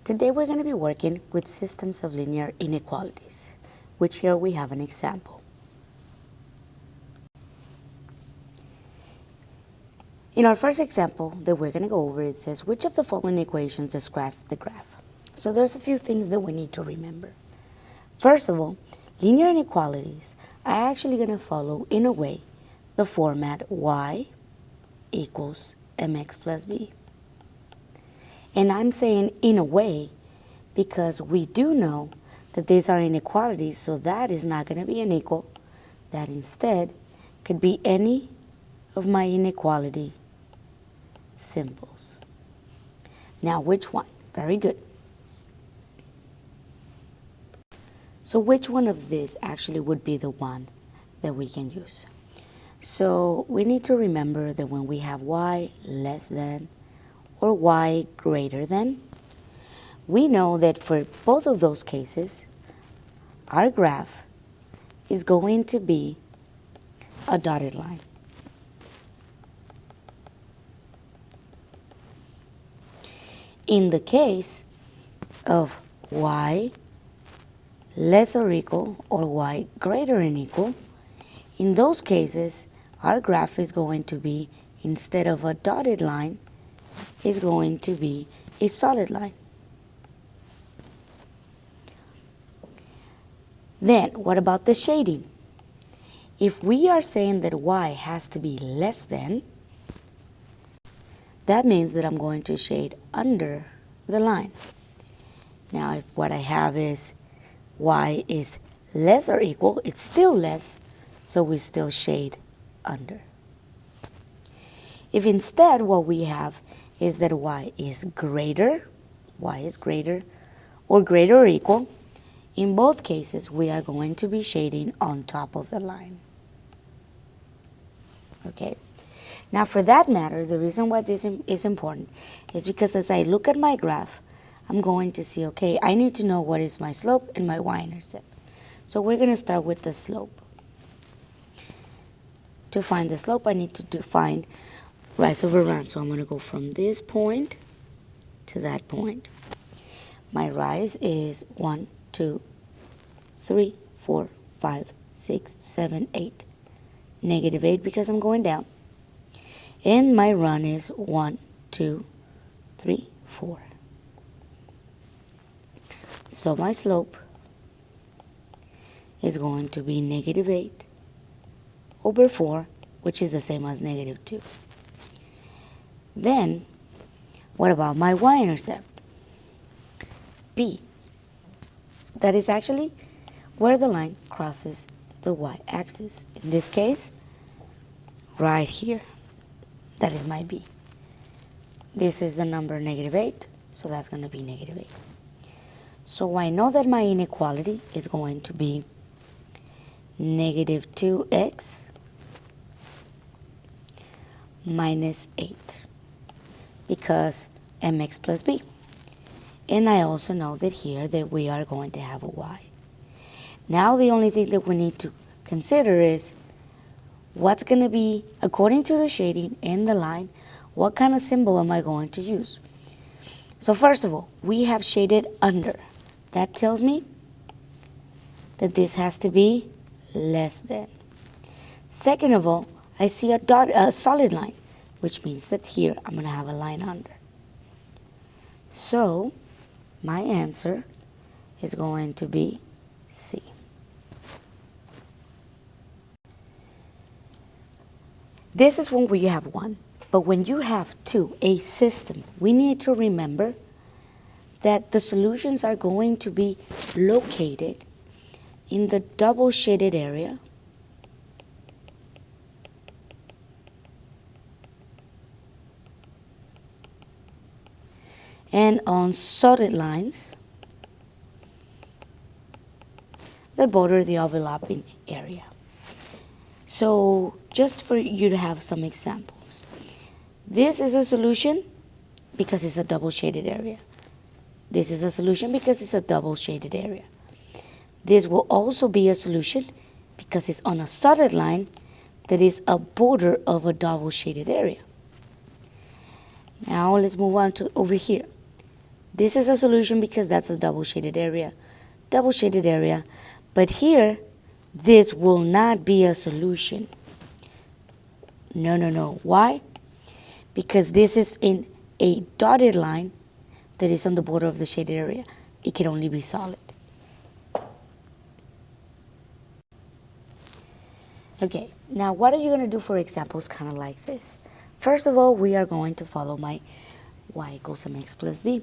Today we're going to be working with systems of linear inequalities, which here we have an example. In our first example that we're going to go over, it says, which of the following equations describes the graph? So there's a few things that we need to remember. First of all, linear inequalities are actually going to follow, in a way, the format y equals mx plus b. And I'm saying in a way because we do know that these are inequalities, so that is not going to be an equal. That instead could be any of my inequality symbols. Now, which one? Very good. So which one of these actually would be the one that we can use? So we need to remember that when we have y less than or y greater than, we know that for both of those cases, our graph is going to be a dotted line. In the case of y less or equal or y greater than equal, in those cases, our graph is going to be, instead of a dotted line, is going to be a solid line. Then, what about the shading? If we are saying that y has to be less than, that means that I'm going to shade under the line. Now, if what I have is y is less or equal, it's still less, so we still shade under. If instead what we have is that y is greater or greater or equal, in both cases we are going to be shading on top of the line. Okay. Now for that matter, the reason why this is important is because as I look at my graph, I'm going to see, okay, I need to know what is my slope and my y-intercept. So we're going to start with the slope. To find the slope, I need to define rise over run. So I'm going to go from this point to that point. My rise is 1, 2, 3, 4, 5, 6, 7, 8. Negative 8 because I'm going down. And my run is 1, 2, 3, 4. So my slope is going to be negative 8 over 4, which is the same as negative 2. Then, what about my y-intercept? B. That is actually where the line crosses the y-axis. In this case, right here. That is my B. This is the number negative 8, so that's going to be negative 8. So I know that my inequality is going to be negative 2x minus 8 because mx plus b. And I also know that here that we are going to have a y. Now the only thing that we need to consider is what's going to be, according to the shading and the line, what kind of symbol am I going to use? So first of all, we have shaded under. That tells me that this has to be less than. Second of all, I see a solid line, which means that here I'm going to have a line under. So my answer is going to be C. This is when we have one, but when you have two, a system, we need to remember that the solutions are going to be located in the double shaded area and on solid lines that border the overlapping area. So just for you to have some examples, this is a solution because it's a double shaded area. This is a solution because it's a double shaded area. This will also be a solution because it's on a solid line that is a border of a double shaded area. Now let's move on to over here. This is a solution because that's a double shaded area. Double shaded area. But here, this will not be a solution. No, no, no. Why? Because this is in a dotted line that is on the border of the shaded area. It can only be solid. Okay, now what are you going to do for examples kind of like this? First of all, we are going to follow my y equals mx plus b.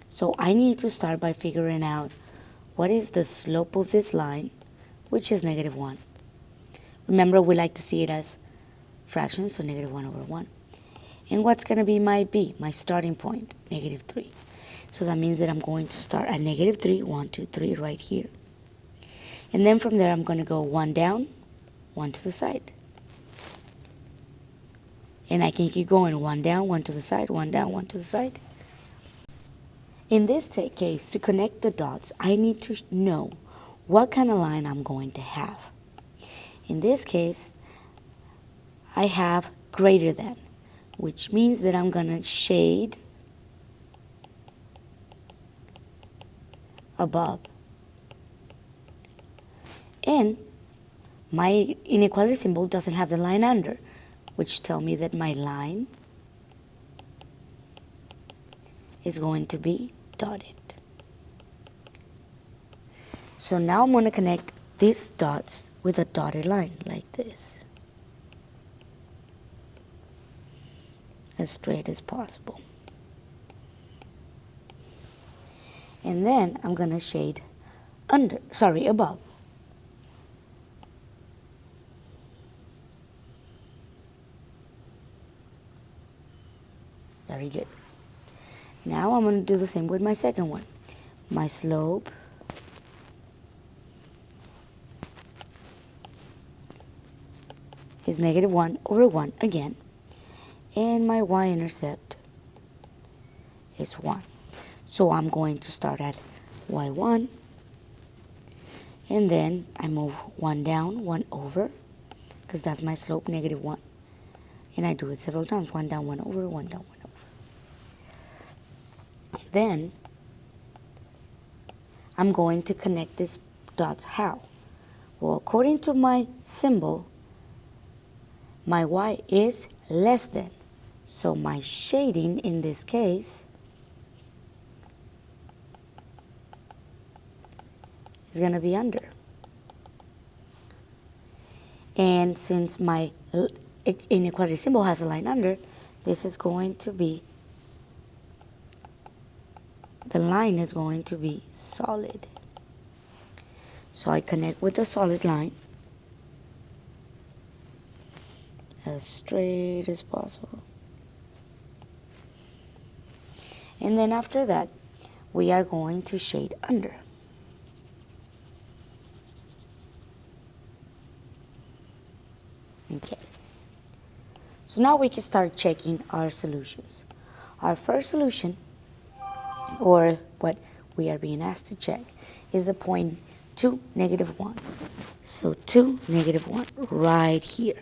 So I need to start by figuring out what is the slope of this line, which is -1. Remember, we like to see it as fractions, so -1 over 1. And what's going to be my b, my starting point, -3. So that means that I'm going to start at -3, 1, 2, 3, right here. And then from there, I'm going to go 1 down, 1 to the side. And I can keep going 1 down, 1 to the side, 1 down, 1 to the side. In this case, to connect the dots, I need to know what kind of line I'm going to have. In this case, I have greater than, which means that I'm going to shade above. And my inequality symbol doesn't have the line under, which tell me that my line is going to be dotted. So now I'm going to connect these dots with a dotted line like this, as straight as possible. And then I'm going to shade above. Very good. Now I'm going to do the same with my second one. My slope is -1 over 1 again. And my y-intercept is 1. So I'm going to start at y1. And then I move 1 down, 1 over, because that's my slope, -1. And I do it several times, 1 down, 1 over, 1 down, 1 over. Then I'm going to connect these dots. How? Well, according to my symbol, my y is less than. So my shading in this case is going to be under. And since my inequality symbol has a line under, this is going to be, the line is going to be solid. So I connect with the solid line as straight as possible. And then after that, we are going to shade under. Okay. So now we can start checking our solutions. Our first solution, or what we are being asked to check, is the point 2, -1. So 2, -1, right here.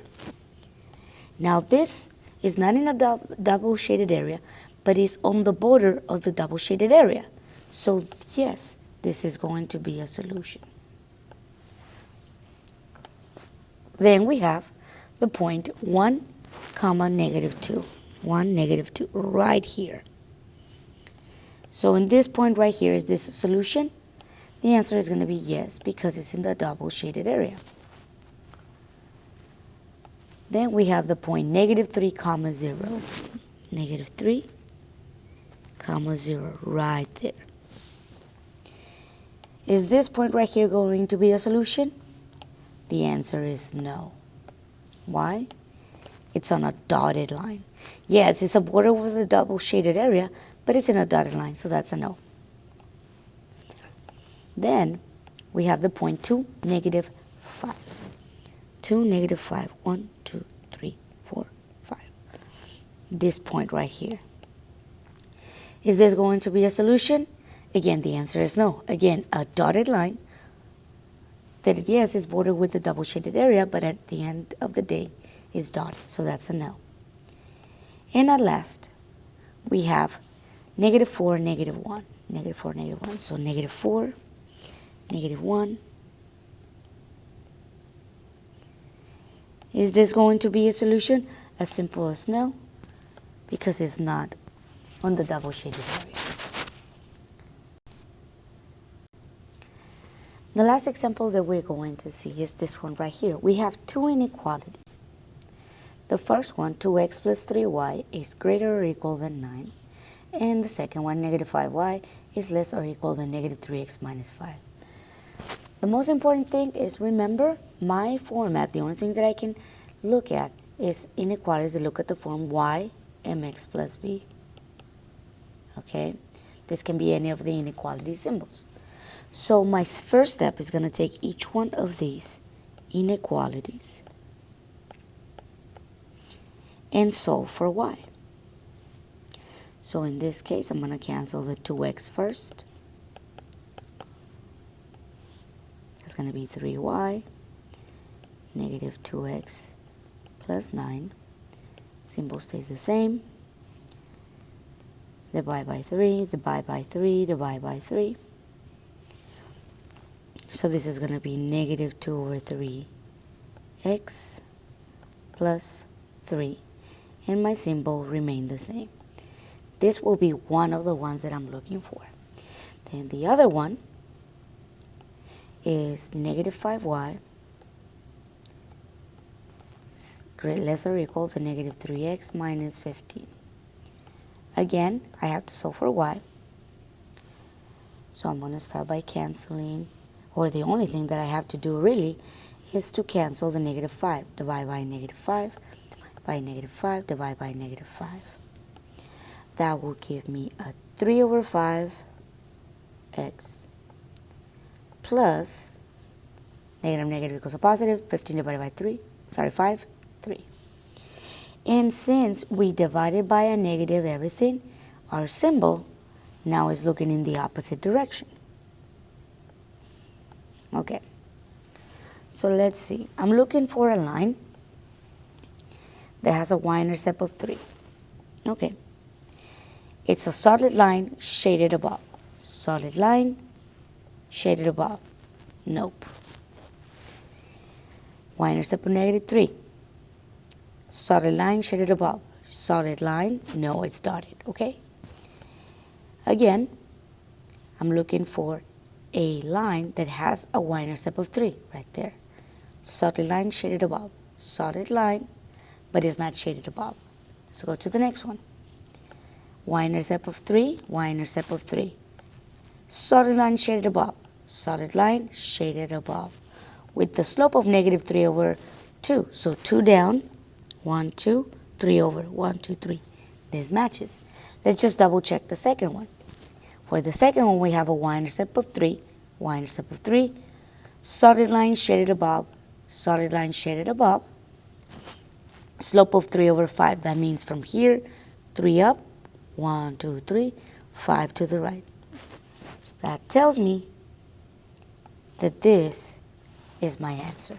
Now this is not in a double shaded area, but is on the border of the double shaded area. So yes, this is going to be a solution. Then we have the point 1, -2. 1, -2, right here. So in this point right here, is this a solution? The answer is going to be yes, because it's in the double shaded area. Then we have the point -3, 0. -3, 0, right there. Is this point right here going to be a solution? The answer is no. Why? It's on a dotted line. Yes, it's a border with a double shaded area, but it's in a dotted line, so that's a no. Then we have the point 2, -5. 2, -5. 1, 2, 3, 4, 5. This point right here. Is this going to be a solution? Again, the answer is no. Again, a dotted line that, yes, is bordered with the double shaded area, but at the end of the day is dotted, so that's a no. And at last, we have Negative 4, negative 1. Negative 4, negative 1. So negative 4, negative 1. Is this going to be a solution? As simple as no, because it's not on the double shaded area. The last example that we're going to see is this one right here. We have two inequalities. The first one, 2x plus 3y is greater or equal than 9. And the second one, negative 5y is less or equal than negative 3x minus 5. The most important thing is, remember my format. The only thing that I can look at is inequalities that look at the form y mx plus b. Okay, this can be any of the inequality symbols. So my first step is going to take each one of these inequalities and solve for y. So in this case, I'm going to cancel the 2x first. It's going to be 3y, negative 2x plus 9. Symbol stays the same. Divide by 3, divide by 3, divide by 3. So this is going to be negative 2 over 3x plus 3. And my symbol remained the same. This will be one of the ones that I'm looking for. Then the other one is negative 5y less or equal to negative 3x minus 15. Again, I have to solve for y. So I'm going to start by canceling, or the only thing that I have to do really is to cancel the negative 5. Divide by negative 5, divide by negative 5, divide by negative 5. That will give me a 3 over 5x plus negative equals a positive, 15 divided by 5, 3. And since we divided by a negative everything, our symbol now is looking in the opposite direction. Okay, so let's see. I'm looking for a line that has a y-intercept of 3. Okay, it's a solid line shaded above. Solid line shaded above. Nope. Y-intercept of negative 3. Solid line shaded above. Solid line, no, it's dotted, okay? Again, I'm looking for a line that has a y-intercept of 3 right there. Solid line shaded above. Solid line, but it's not shaded above. So go to the next one. Y-intercept of 3, y-intercept of 3. Solid line shaded above. Solid line shaded above. With the slope of negative 3 over 2. So 2 down, 1, 2, 3 over, 1, 2, 3. This matches. Let's just double check the second one. For the second one, we have a y-intercept of 3, y-intercept of 3, solid line shaded above, solid line shaded above, slope of 3 over 5. That means from here, 3 up, 1, 2, 3, 5 to the right. So that tells me that this is my answer.